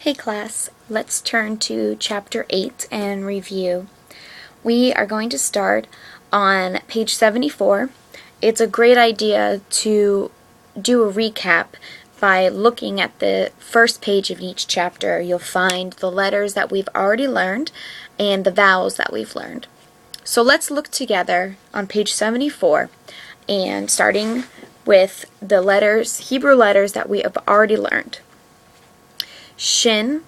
Hey class, let's turn to chapter 8 and review. We are going to start on page 74. It's a great idea to do a recap by looking at the first page of each chapter. You'll find the letters that we've already learned and the vowels that we've learned. So let's look together on page 74 and starting with the letters, Hebrew letters that we have already learned. Shin,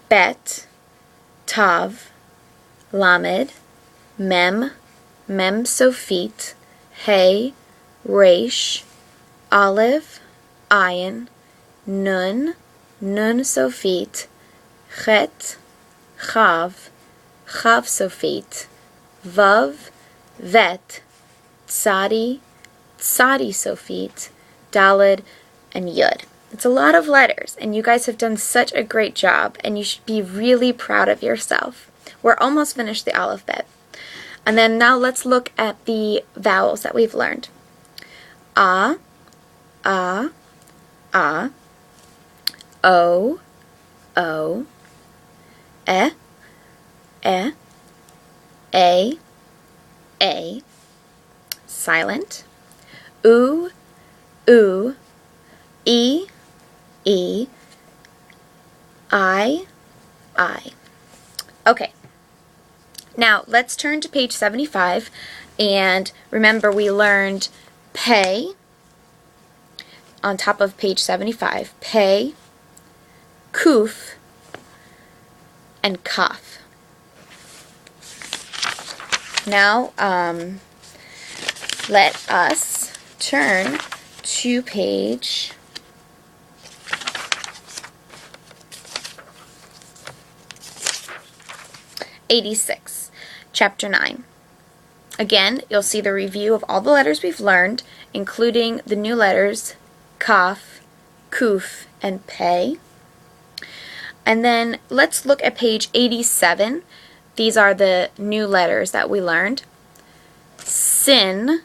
Bet, Tav, Lamed, Mem, Mem Sofit, Hey, Resh, Aleph, Ayin, Nun, Nun Sofit, Chet, Chav, Chav Sofit, Vav, Vet, Tzadi, Tzadi Sofit, Daled, and Yud. It's a lot of letters, and you guys have done such a great job, and you should be really proud of yourself. We're almost finished the alphabet. And then now let's look at the vowels that we've learned. A, A, A, O, O, E, E, A, silent, U, U, E, E, I. Okay, now let's turn to page 75, and remember we learned pay on top of page 75, pay, kuf, and kaf. Now, let us turn to page 86, chapter 9. Again, you'll see the review of all the letters we've learned, including the new letters kaf, kuf, and pei. And then let's look at page 87. These are the new letters that we learned. Sin,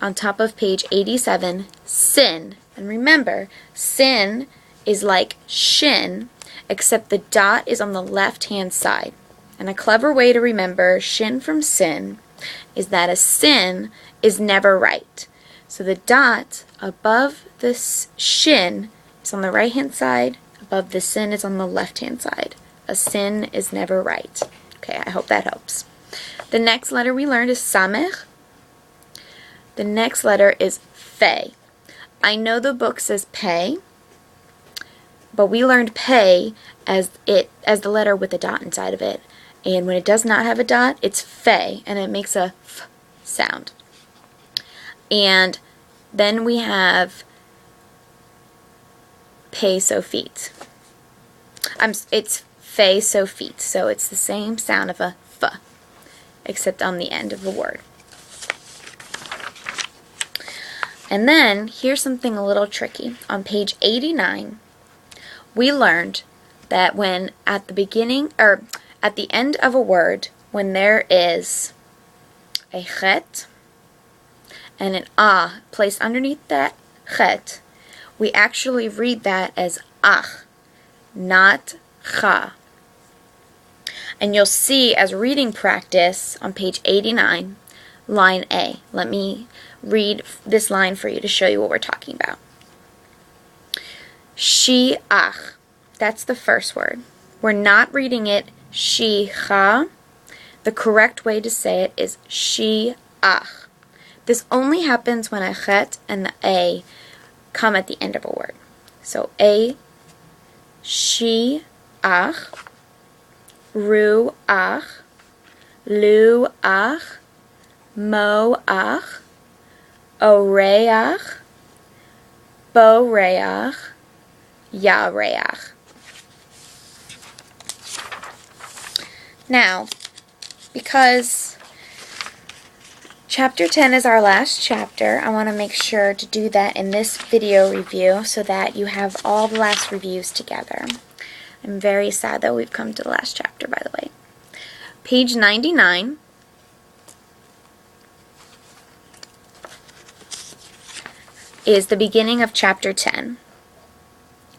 on top of page 87, sin. And remember, sin is like shin, except the dot is on the left-hand side. And a clever way to remember shin from sin is that a sin is never right. So the dot above this shin is on the right-hand side, above the sin is on the left-hand side. A sin is never right. Okay, I hope that helps. The next letter we learned is samech. The next letter is fe. I know the book says pay, but we learned pay as the letter with a dot inside of it. And when it does not have a dot, it's fe, and it makes a f sound. And then we have pay sofit. It's fe sofit, so it's the same sound of a f, except on the end of the word. And then here's something a little tricky. On page 89, we learned that when at the beginning, or at the end of a word, when there is a chet and an ah placed underneath that chet, we actually read that as ach, not cha. And you'll see as reading practice on page 89, line A. Let me read this line for you to show you what we're talking about. She ach. That's the first word. We're not reading it she-cha. The correct way to say it is she-ach. This only happens when a chet and the a come at the end of a word. So a, she-ach, ru-ach, lu-ach, mo-ach, o-re-ach, bo-re-ach, ya-re-ach. Now, because chapter 10 is our last chapter, I want to make sure to do that in this video review so that you have all the last reviews together. I'm very sad that we've come to the last chapter, by the way. Page 99 is the beginning of chapter 10.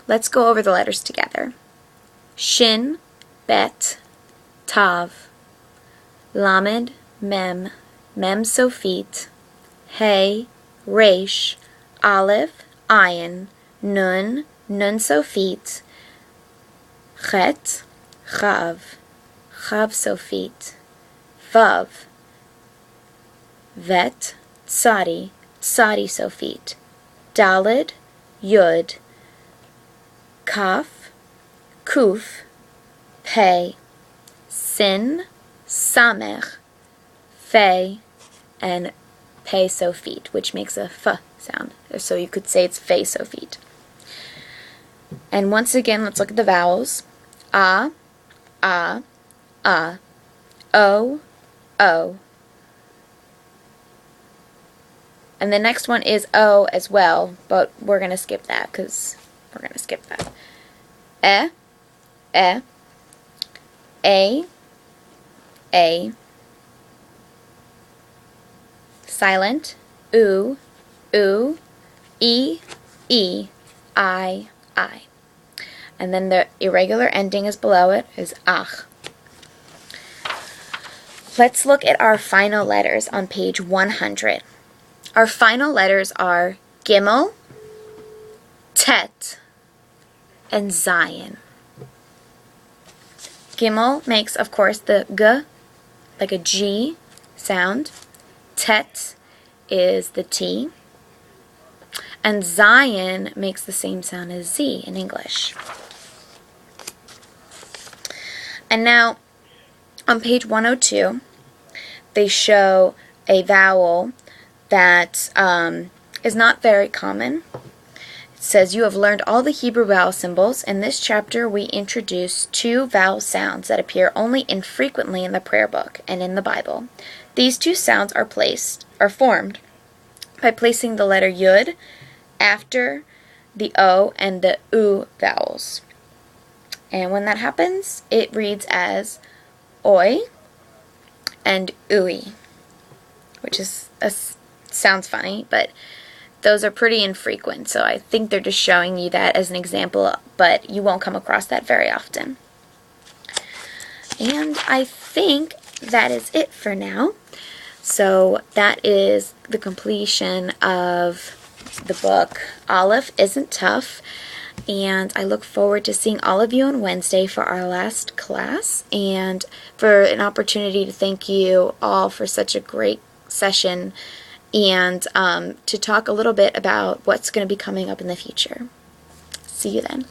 Let's go over the letters together. Shin, Bet, Tav, Lamed, Mem, Mem Sofit, Hey, Resh, Aleph, Ayin, Nun, Nun Sofit, Chet, Chav, Chav Sofit, Vav, Vet, Tsadi, Tsadi Sofit, Dalid, Yud, Kaf, Kuf, Pei, Sin, Samech, Fe, and Pei Sofit, which makes a F sound. So you could say it's Fe Sofit. And once again, let's look at the vowels. A, A, A, O, O. And the next one is O as well, but we're going to skip that because we're going to skip that. E, E, A, silent, U, E, I. And then the irregular ending is below it, is Ach. Let's look at our final letters on page 100. Our final letters are Gimel, Tet, and Zayin. Gimel makes, of course, the G, like a G sound. Tet is the T. And Zayin makes the same sound as Z in English. And now, on page 102, they show a vowel that is not very common. It says, you have learned all the Hebrew vowel symbols. In this chapter, we introduce 2 vowel sounds that appear only infrequently in the prayer book and in the Bible. These 2 sounds are formed by placing the letter Yud after the O and the U vowels. And when that happens, it reads as Oi and Ui, which is sounds funny, but those are pretty infrequent, so I think they're just showing you that as an example, but you won't come across that very often. And I think that is it for now. So that is the completion of the book. Aleph Isn't Tough, and I look forward to seeing all of you on Wednesday for our last class, and for an opportunity to thank you all for such a great session, and to talk a little bit about what's going to be coming up in the future. See you then.